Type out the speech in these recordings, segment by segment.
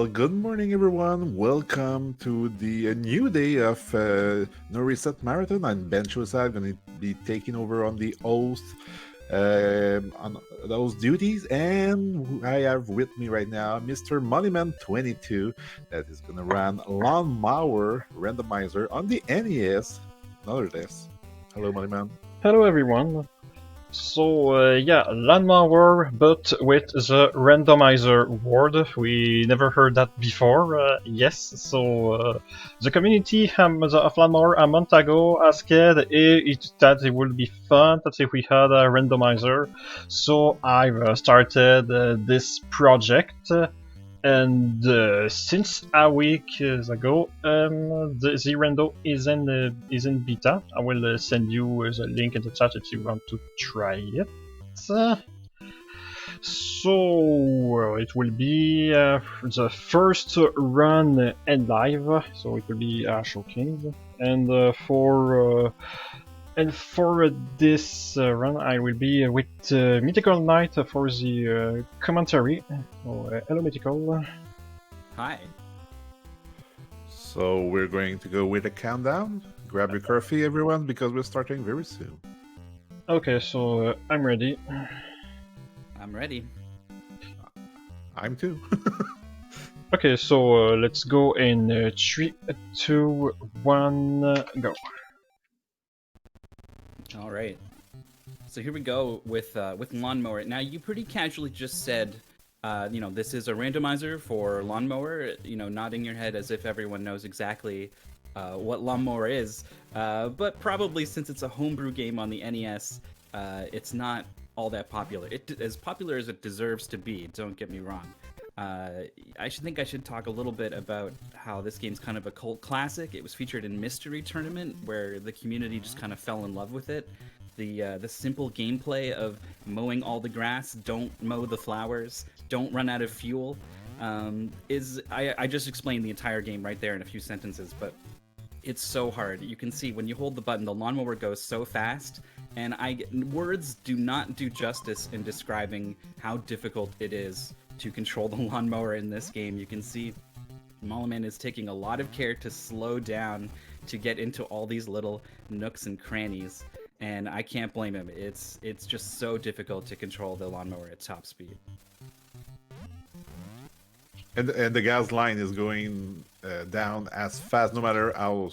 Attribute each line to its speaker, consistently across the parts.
Speaker 1: Well, good morning, everyone. Welcome to the new day of NoReset Marathon. I'm Ben Chosa. I'm going to be taking over on the host on those duties, and I have with me right now Mr. Monument22 that is going to run Mower Randomizer on the NES. Another list. Hello, Monument.
Speaker 2: Hello everyone. So yeah, Mower, but with the randomizer word. We never heard that before. Yes, so the community of Mower a month ago asked that it would be fun that if we had a randomizer. So I've started this project. And since a week ago, the rando is in beta. I will send you the link in the chat if you want to try it. So it will be the first run and live, so it will be a showcase. And for this run, I will be with Mythical Knight for the commentary. Hello, Mythical.
Speaker 3: Hi.
Speaker 1: So we're going to go with a countdown. Grab your coffee, everyone, because we're starting very soon.
Speaker 2: Okay, so I'm ready.
Speaker 3: I'm ready.
Speaker 1: I'm too.
Speaker 2: Okay, so let's go in 3, 2, 1, go.
Speaker 3: All right. So here we go with Lawnmower. Now you pretty casually just said, this is a randomizer for Lawnmower. Nodding your head as if everyone knows exactly what Lawnmower is. But probably since it's a homebrew game on the NES, it's not all that popular. As popular as it deserves to be. Don't get me wrong. I should talk a little bit about how this game's kind of a cult classic. It was featured in Mystery Tournament, where the community just kind of fell in love with it. The simple gameplay of mowing all the grass, don't mow the flowers, don't run out of fuel, I just explained the entire game right there in a few sentences, but it's so hard. You can see when you hold the button, the lawnmower goes so fast, and words do not do justice in describing how difficult it is to control the lawnmower in this game. You can see Moliman is taking a lot of care to slow down to get into all these little nooks and crannies, and I can't blame him. It's just so difficult to control the lawnmower at top speed.
Speaker 1: And the gas line is going down as fast, no matter how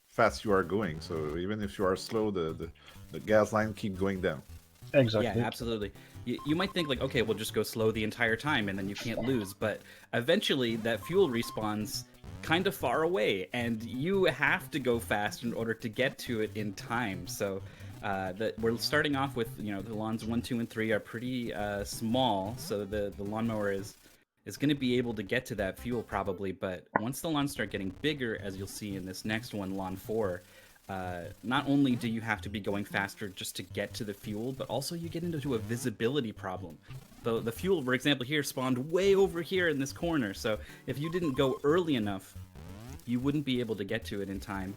Speaker 1: fast you are going. So even if you are slow, the gas line keep going down.
Speaker 2: Exactly.
Speaker 3: Yeah, absolutely. You might think like, okay, we'll just go slow the entire time and then you can't lose, but eventually that fuel respawns kind of far away and you have to go fast in order to get to it in time. So we're starting off with, the lawns 1, 2, and 3 are pretty small, so the lawnmower is going to be able to get to that fuel probably, but once the lawns start getting bigger, as you'll see in this next one, lawn 4, not only do you have to be going faster just to get to the fuel, but also you get into a visibility problem. The fuel, for example, here spawned way over here in this corner, so if you didn't go early enough, you wouldn't be able to get to it in time.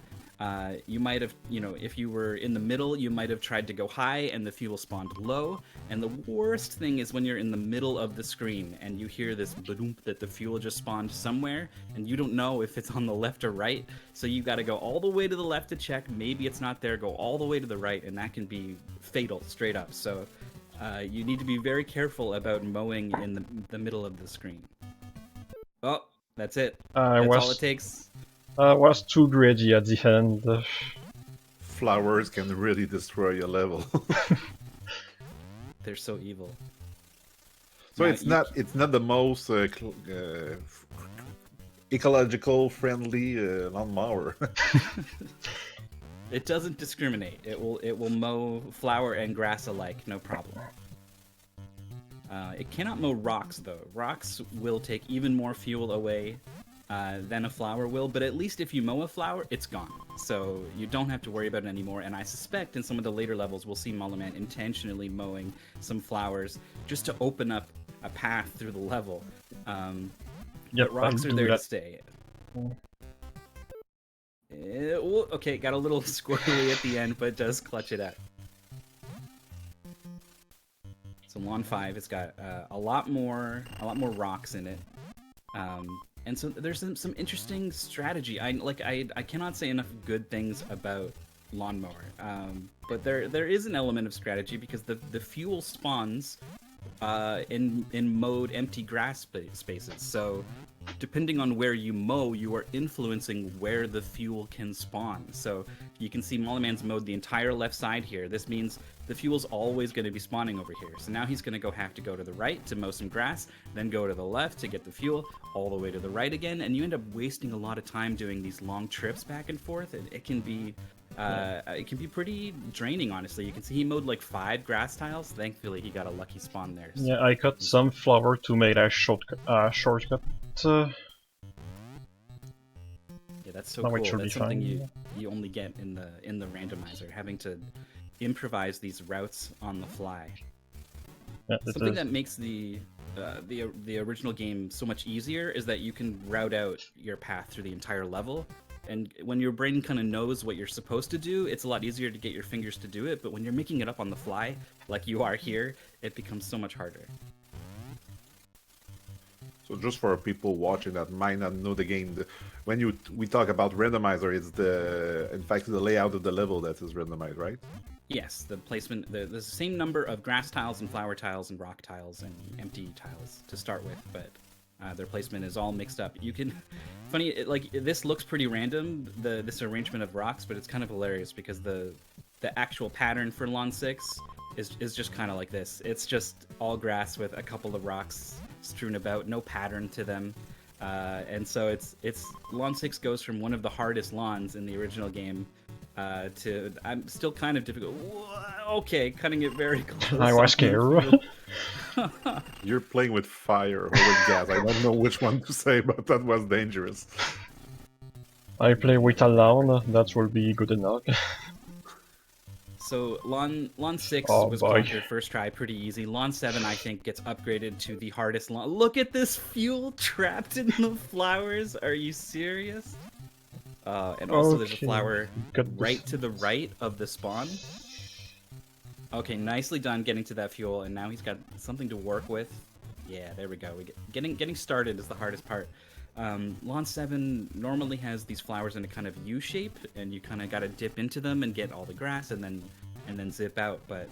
Speaker 3: You might have, if you were in the middle, you might have tried to go high and the fuel spawned low. And the worst thing is when you're in the middle of the screen and you hear this badoom that the fuel just spawned somewhere and you don't know if it's on the left or right. So you got to go all the way to the left to check. Maybe it's not there. Go all the way to the right, and that can be fatal straight up. So you need to be very careful about mowing in the middle of the screen. Oh, that's it. That's all it takes.
Speaker 2: I was too greedy at the end.
Speaker 1: Flowers can really destroy a level.
Speaker 3: They're so evil.
Speaker 1: So now, it's not the most ecological friendly lawnmower.
Speaker 3: It doesn't discriminate. It will mow flower and grass alike, no problem. It cannot mow rocks though. Rocks will take even more fuel away than a flower will, but at least if you mow a flower, it's gone. So you don't have to worry about it anymore, and I suspect in some of the later levels we'll see Moliman intentionally mowing some flowers just to open up a path through the level. But rocks are there to stay. Okay, got a little squirrely at the end, but does clutch it out. So lawn 5, it's got a lot more rocks in it. And so there's some interesting strategy. I cannot say enough good things about Lawnmower, but there is an element of strategy because the fuel spawns in mode empty grass spaces. So depending on where you mow, you are influencing where the fuel can spawn. So you can see Moliman's mowed the entire left side here. This means the fuel's always going to be spawning over here. So now he's going to have to go to the right to mow some grass, then go to the left to get the fuel, all the way to the right again, and you end up wasting a lot of time doing these long trips back and forth. It can be pretty draining, honestly. You can see he mowed like 5 grass tiles. Thankfully, he got a lucky spawn there. So.
Speaker 2: Yeah, I cut some flower to make a shortcut.
Speaker 3: Yeah, that's so
Speaker 2: Now it
Speaker 3: cool.
Speaker 2: should
Speaker 3: That's
Speaker 2: be
Speaker 3: something
Speaker 2: fine.
Speaker 3: you only get in the randomizer, having to improvise these routes on the fly.
Speaker 2: Yeah,
Speaker 3: Something that makes the original game so much easier is that you can route out your path through the entire level. And when your brain kind of knows what you're supposed to do, it's a lot easier to get your fingers to do it. But when you're making it up on the fly, like you are here, it becomes so much harder.
Speaker 1: So just for people watching that might not know the game, when we talk about randomizer, it's in fact the layout of the level that is randomized, right?
Speaker 3: Yes, the placement, there's the same number of grass tiles and flower tiles and rock tiles and empty tiles to start with, but their placement is all mixed up. You can, like this looks pretty random, this arrangement of rocks, but it's kind of hilarious because the actual pattern for Lawn 6 is just kind of like this. It's just all grass with a couple of rocks strewn about, no pattern to them. And so it's Lawn 6 goes from one of the hardest lawns in the original game to I'm still kind of difficult. Okay, cutting it very close.
Speaker 2: I was scared.
Speaker 1: You're playing with fire or with gas. I don't know which one to say, but that was dangerous.
Speaker 2: I play with a lawn, that will be good enough.
Speaker 3: So Lawn 6 was
Speaker 2: boy.
Speaker 3: conquered first try pretty easy. Lawn 7 I think gets upgraded to the hardest lawn. Look at this fuel trapped in the flowers. Are you serious? And also there's a flower right to the right of the spawn. Okay, nicely done getting to that fuel, and now he's got something to work with. Yeah, there we go. Getting started is the hardest part. Lawn 7 normally has these flowers in a kind of U shape, and you kind of got to dip into them and get all the grass, and then zip out. But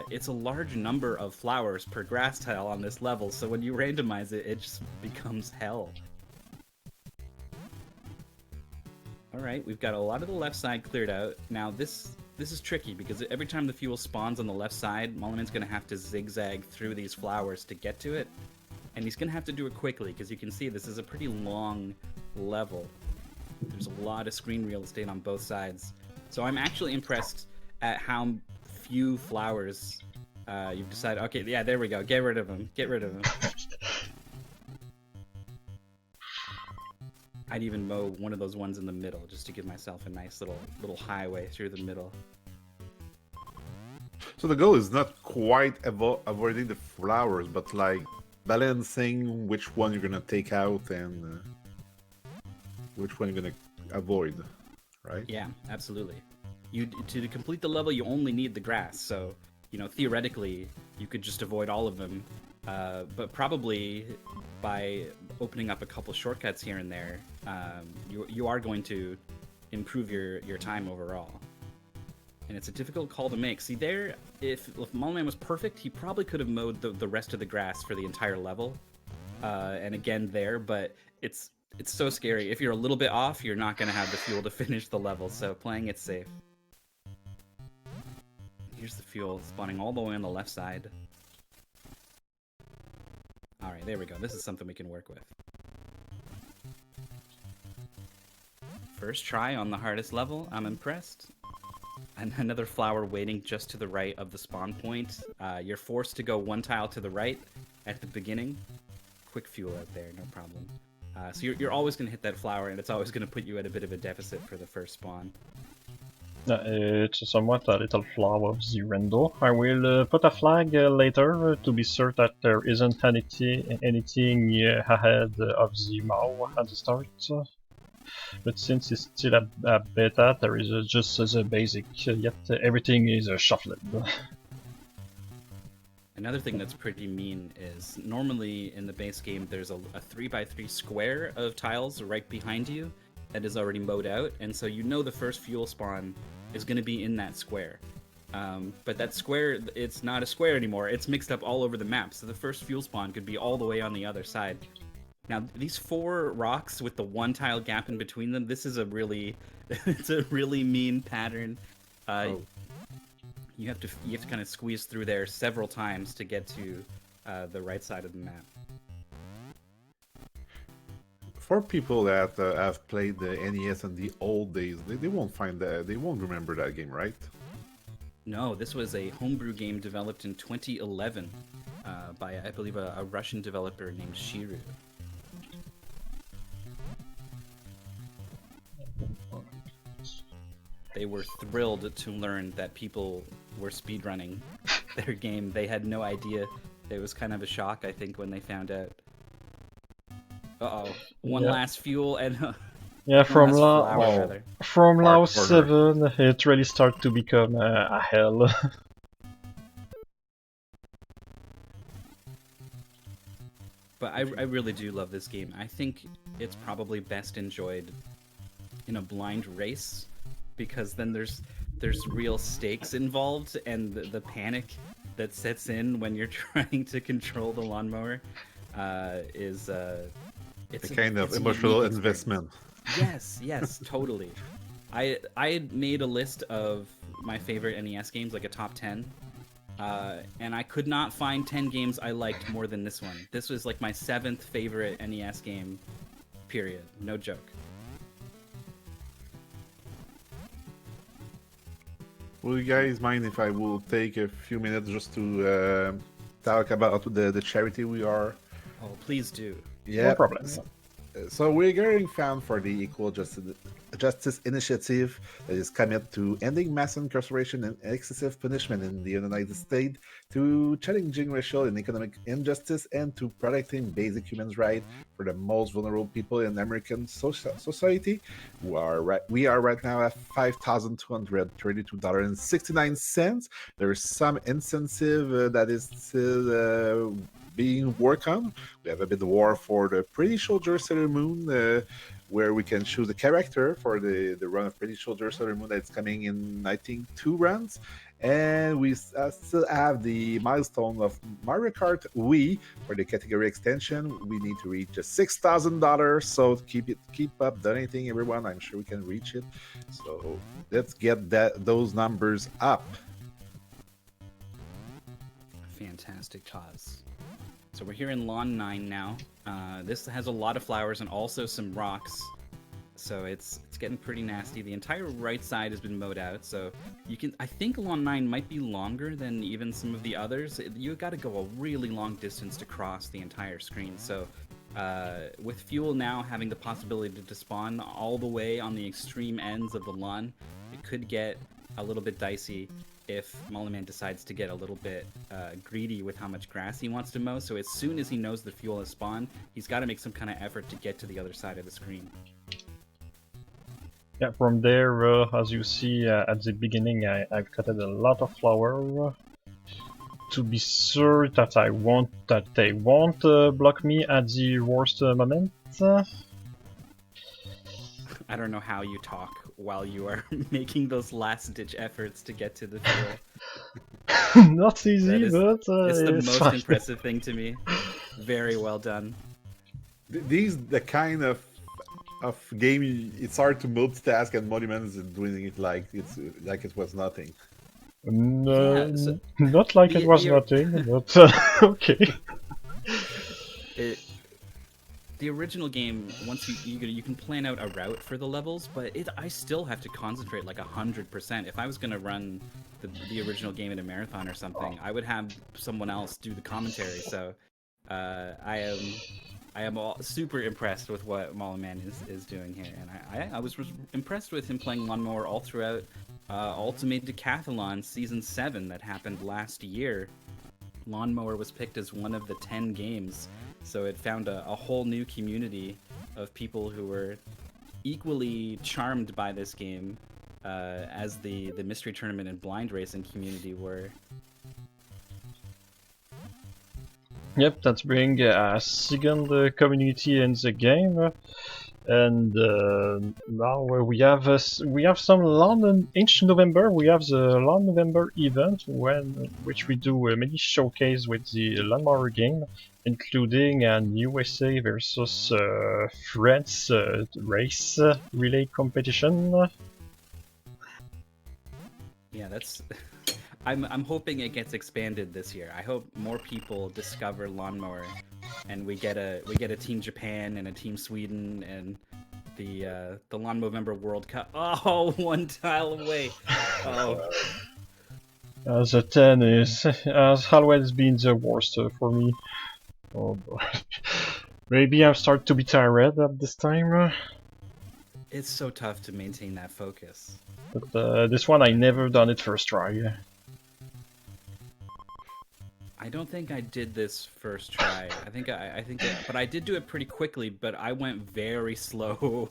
Speaker 3: it's a large number of flowers per grass tile on this level, so when you randomize it, it just becomes hell. All right, we've got a lot of the left side cleared out. Now this is tricky because every time the fuel spawns on the left side, Moliman's going to have to zigzag through these flowers to get to it. And he's going to have to do it quickly because you can see this is a pretty long level. There's a lot of screen real estate on both sides. So I'm actually impressed at how few flowers you've decided. Okay, yeah, there we go. Get rid of them. Get rid of them. I'd even mow one of those ones in the middle just to give myself a nice little highway through the middle.
Speaker 1: So the goal is not quite avoiding the flowers, but like balancing which one you're gonna take out and which one you're gonna avoid, right?
Speaker 3: Yeah, absolutely. To complete the level, you only need the grass. So, theoretically, you could just avoid all of them. But probably by opening up a couple shortcuts here and there, you are going to improve your time overall. And it's a difficult call to make. See there, if Moliman was perfect, he probably could have mowed the rest of the grass for the entire level. And again there, but it's so scary. If you're a little bit off, you're not going to have the fuel to finish the level, so playing it safe. Here's the fuel spawning all the way on the left side. Alright, there we go. This is something we can work with. First try on the hardest level. I'm impressed. And another flower waiting just to the right of the spawn point. You're forced to go one tile to the right at the beginning. Quick fuel out there, no problem. So you're always going to hit that flower, and it's always going to put you at a bit of a deficit for the first spawn.
Speaker 2: It's somewhat a little flaw of the render. I will put a flag later to be sure that there isn't anything ahead of the Mower at the start. But since it's still a beta, there is just the basic, yet everything is shuffled.
Speaker 3: And Another thing that's pretty mean is normally in the base game there's a 3x3 square of tiles right behind you that is already mowed out, and so you know the first fuel spawn is going to be in that square. But that square, it's not a square anymore. It's mixed up all over the map, so the first fuel spawn could be all the way on the other side. Now, these 4 rocks with the 1 tile gap in between them, this is a really, it's a really mean pattern. You have to kind of squeeze through there several times to get to the right side of the map.
Speaker 1: For people that have played the NES in the old days, they won't find that, they won't remember that game, right?
Speaker 3: No, this was a homebrew game developed in 2011 by, I believe, a Russian developer named Shiru. They were thrilled to learn that people were speedrunning their game. They had no idea. It was kind of a shock, I think, when they found out. Uh-oh. One last fuel and...
Speaker 2: Yeah, from
Speaker 3: from
Speaker 2: Laos 7, it really started to become a hell.
Speaker 3: But I really do love this game. I think it's probably best enjoyed in a blind race, because then there's real stakes involved, and the panic that sets in when you're trying to control the lawnmower is it's
Speaker 1: a kind of emotional investment.
Speaker 3: Yes, totally. I made a list of my favorite NES games, like a top 10, and I could not find 10 games I liked more than this one. This was like my 7th favorite NES game, period. No joke.
Speaker 1: Will you guys mind if I will take a few minutes just to talk about the charity we are?
Speaker 3: Oh, please do.
Speaker 1: Yeah,
Speaker 2: no problem.
Speaker 1: So we're getting found for the Equal Justice Initiative that is committed to ending mass incarceration and excessive punishment in the United States, to challenging racial and economic injustice, and to protecting basic human rights for the most vulnerable people in American society. We are right now at $5,232.69. There is some incentive that is still being worked on. We have a bit of war for the Pretty Soldier Sailor Moon, where we can choose a character for the run of Pretty Soldier Sailor Moon that's coming in, I think, 2 runs. And we still have the milestone of Mario Kart Wii for the category extension. We need to reach $6,000, so keep up donating, everyone. I'm sure we can reach it. So let's get those numbers up.
Speaker 3: Fantastic cause. So we're here in Lawn 9 now. This has a lot of flowers and also some rocks, so it's getting pretty nasty. The entire right side has been mowed out, so you can. I think Lawn 9 might be longer than even some of the others. You got to go a really long distance to cross the entire screen. So with fuel now having the possibility to spawn all the way on the extreme ends of the lawn, it could get a little bit dicey if Moliman decides to get a little bit greedy with how much grass he wants to mow. So as soon as he knows the fuel has spawned, he's got to make some kind of effort to get to the other side of the screen.
Speaker 2: Yeah, from there, as you see at the beginning, I've cutted a lot of flower to be sure that they won't block me at the worst moment.
Speaker 3: I don't know how you talk while you are making those last-ditch efforts to get to the fuel.
Speaker 2: Not easy, but
Speaker 3: it's the most
Speaker 2: fine.
Speaker 3: impressive thing to me. Very well done.
Speaker 1: These the kind of game it's hard to multitask, and Monument is doing it like it was nothing.
Speaker 2: No,
Speaker 3: Yeah, so
Speaker 2: not like it was nothing, but okay.
Speaker 3: The original game, once you can plan out a route for the levels, but I still have to concentrate like 100%. If I was gonna run the original game in a marathon or something, I would have someone else do the commentary. So I am super impressed with what Moliman is doing here, and I was impressed with him playing Lawnmower all throughout Ultimate Decathlon Season 7 that happened last year. Lawnmower was picked as one of the 10 games, so it found a whole new community of people who were equally charmed by this game as the mystery tournament and blind racing community were.
Speaker 2: Yep, that's bring a second community in the game, and now we have some London each November. We have the Long November event which we do a mini showcase with the Lawnmower game, including an USA versus France race relay competition.
Speaker 3: Yeah, that's. I'm hoping it gets expanded this year. I hope more people discover lawnmower, and we get a Team Japan and a Team Sweden and the Lawn Movember World Cup. Oh, one tile away. Oh,
Speaker 2: The 10 has always been the worst for me. Oh boy. Maybe I'm starting to be tired at this time.
Speaker 3: it's so tough to maintain that focus.
Speaker 2: But this one I never done it first try.
Speaker 3: I don't think I did this first try. But I did do it pretty quickly. But I went very slow.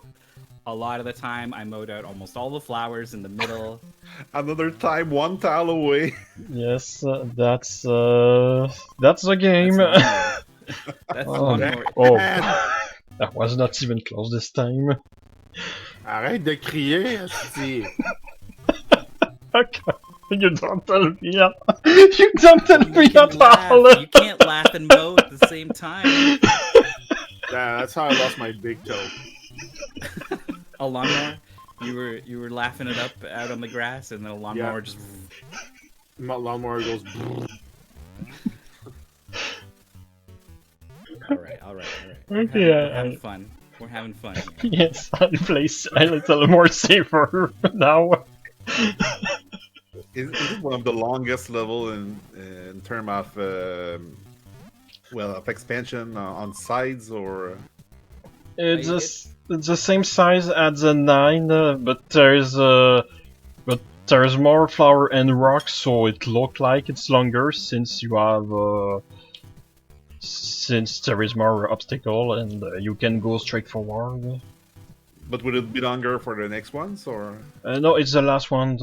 Speaker 3: A lot of the time, I mowed out almost all the flowers in the middle.
Speaker 1: Another time, one tile away.
Speaker 2: Yes, that's the game.
Speaker 3: That's
Speaker 2: Oh,
Speaker 3: lawnmower.
Speaker 2: oh, that was not even close this time.
Speaker 1: Arrête de crier, esti.
Speaker 2: Okay. You don't tell me. You don't tell me at all.
Speaker 3: You can't laugh and mow at the same time.
Speaker 1: Yeah, that's how I lost my big toe.
Speaker 3: A lawnmower. You were laughing it up out on the grass, and then a lawnmower just.
Speaker 1: My lawnmower goes.
Speaker 3: All right.
Speaker 2: Okay,
Speaker 3: We're having fun. We're having fun. Here.
Speaker 2: Yes, I'll play a little more safer now.
Speaker 1: Is it one of the longest level in term of of expansion on sides or?
Speaker 2: It's the same size as the 9, but there's more flower and rock, so it look like it's longer since you have since there is more obstacle and you can go straight forward.
Speaker 1: But would it be longer for the next ones or?
Speaker 2: No, it's the last one.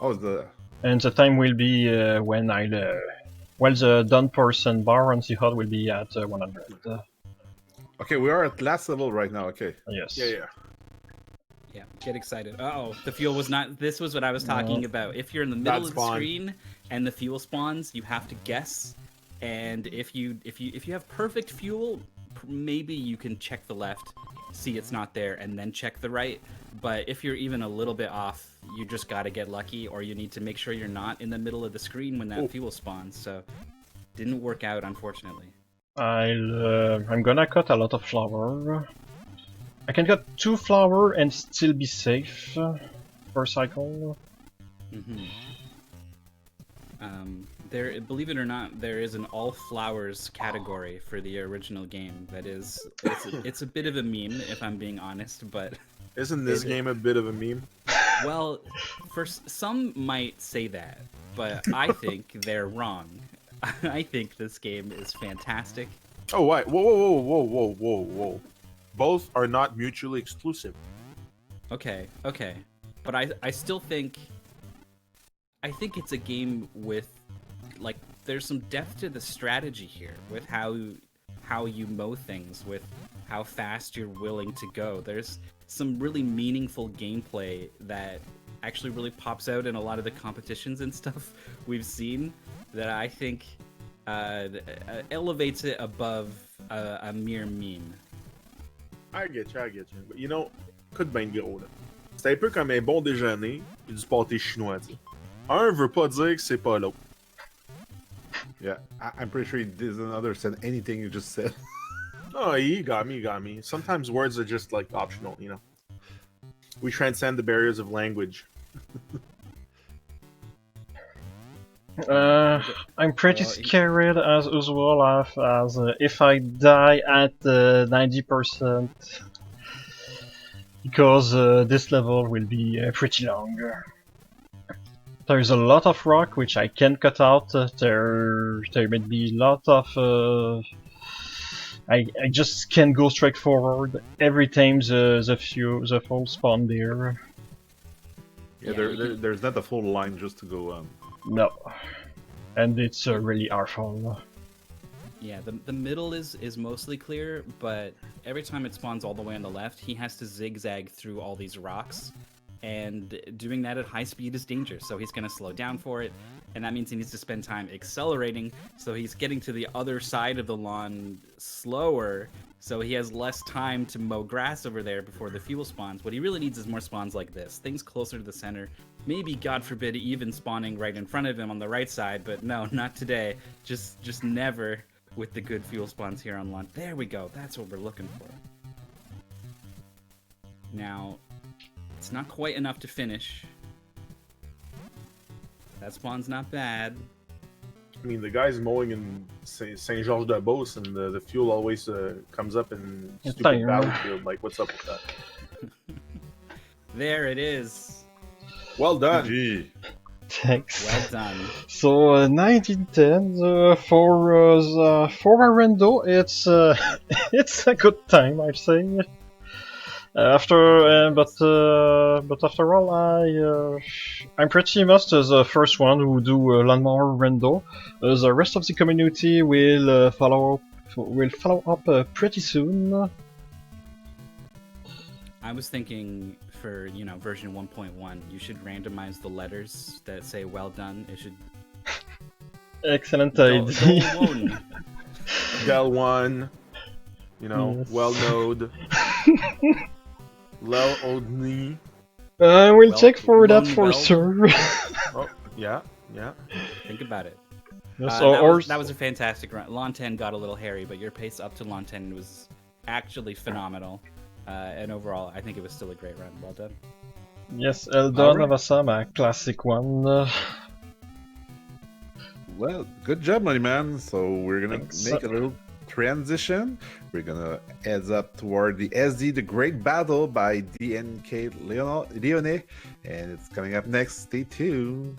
Speaker 1: Oh,
Speaker 2: And the time will be when the done person bar on the HUD will be at 100.
Speaker 1: Okay, we are at last level right now. Okay.
Speaker 2: Yes.
Speaker 3: Yeah, get excited. Uh-oh, the fuel was not. This was what I was talking about. If you're in the middle of the screen and the fuel spawns, you have to guess. And if you have perfect fuel, maybe you can check the left, see it's not there, and then check the right. But if you're even a little bit off, you just gotta get lucky, or you need to make sure you're not in the middle of the screen when that fuel spawns. So, didn't work out, unfortunately.
Speaker 2: I'm gonna cut a lot of flower. I can cut 2 flower and still be safe per cycle.
Speaker 3: There, believe it or not, there is an all flowers category for the original game. That is, it's a bit of a meme, if I'm being honest. But
Speaker 1: isn't this game a bit of a meme?
Speaker 3: Well, some might say that, but I think they're wrong. I think this game is fantastic.
Speaker 4: Oh, wait. Whoa. Both are not mutually exclusive.
Speaker 3: Okay. But I still think... I think it's a game with... Like, there's some depth to the strategy here, with how you mow things, with how fast you're willing to go. There's some really meaningful gameplay that actually really pops out in a lot of the competitions and stuff we've seen that I think elevates it above a mere meme.
Speaker 4: I get you. But, you know, coup de bain de gros, là. C'est un peu comme un bon déjeuner et du pâté chinois, tu sais. Un veut pas dire que c'est pas l'autre.
Speaker 1: Yeah, I'm pretty sure he doesn't understand anything you just said.
Speaker 4: Oh, you got me. Sometimes words are just, like, optional, you know. We transcend the barriers of language.
Speaker 2: I'm pretty scared as usual as if I die at 90%, because this level will be pretty long. There's a lot of rock which I can cut out. There may be a lot of I just can't go straight forward every time the full spawn there.
Speaker 1: Yeah, there's not a full line just to go on.
Speaker 2: No, and it's really awful.
Speaker 3: Yeah, the middle is mostly clear, but every time it spawns all the way on the left, he has to zigzag through all these rocks, and doing that at high speed is dangerous. So he's going to slow down for it, and that means he needs to spend time accelerating. So he's getting to the other side of the lawn slower, so he has less time to mow grass over there before the fuel spawns. What he really needs is more spawns like this, things closer to the center. Maybe, God forbid, even spawning right in front of him on the right side, but no, not today. Just never. With the good fuel spawns here on launch. There we go. That's what we're looking for. Now, it's not quite enough to finish. That spawn's not bad.
Speaker 4: I mean, the guy's mowing in Saint-Georges-de-Beauce, and the fuel always comes up in
Speaker 2: It's
Speaker 4: stupid
Speaker 2: fire.
Speaker 4: valley field. Like, what's up with that?
Speaker 3: There it is.
Speaker 4: Well done.
Speaker 1: Gee.
Speaker 2: Thanks.
Speaker 3: Well done.
Speaker 2: So 1910 for a rando, it's it's a good time, I'd say. But after all, I'm pretty much the first one who do lawnmower rando. The rest of the community will follow up pretty soon.
Speaker 3: I was thinking for, version 1.1, you should randomize the letters that say well done. It should...
Speaker 2: Excellent idea.
Speaker 4: Del 1,
Speaker 2: Yes.
Speaker 4: well node. Lel Odni.
Speaker 2: We'll
Speaker 3: Well,
Speaker 2: check for that
Speaker 3: Lone
Speaker 2: for
Speaker 3: Well.
Speaker 2: sure.
Speaker 4: Oh, yeah.
Speaker 3: Think about it.
Speaker 2: Yes,
Speaker 3: That was a fantastic run. Lawn 10 got a little hairy, but your pace up to Lawn 10 was actually phenomenal. And overall, I think it was still a great run. Well done.
Speaker 2: Yes, Eldon
Speaker 1: Alright.
Speaker 2: Avasama, classic one.
Speaker 1: Well, good job, money man. So we're gonna
Speaker 2: Thanks.
Speaker 1: make a little transition. We're gonna heads up toward the SD, the Great Battle by DNK Leone, and it's coming up next. Stay tuned.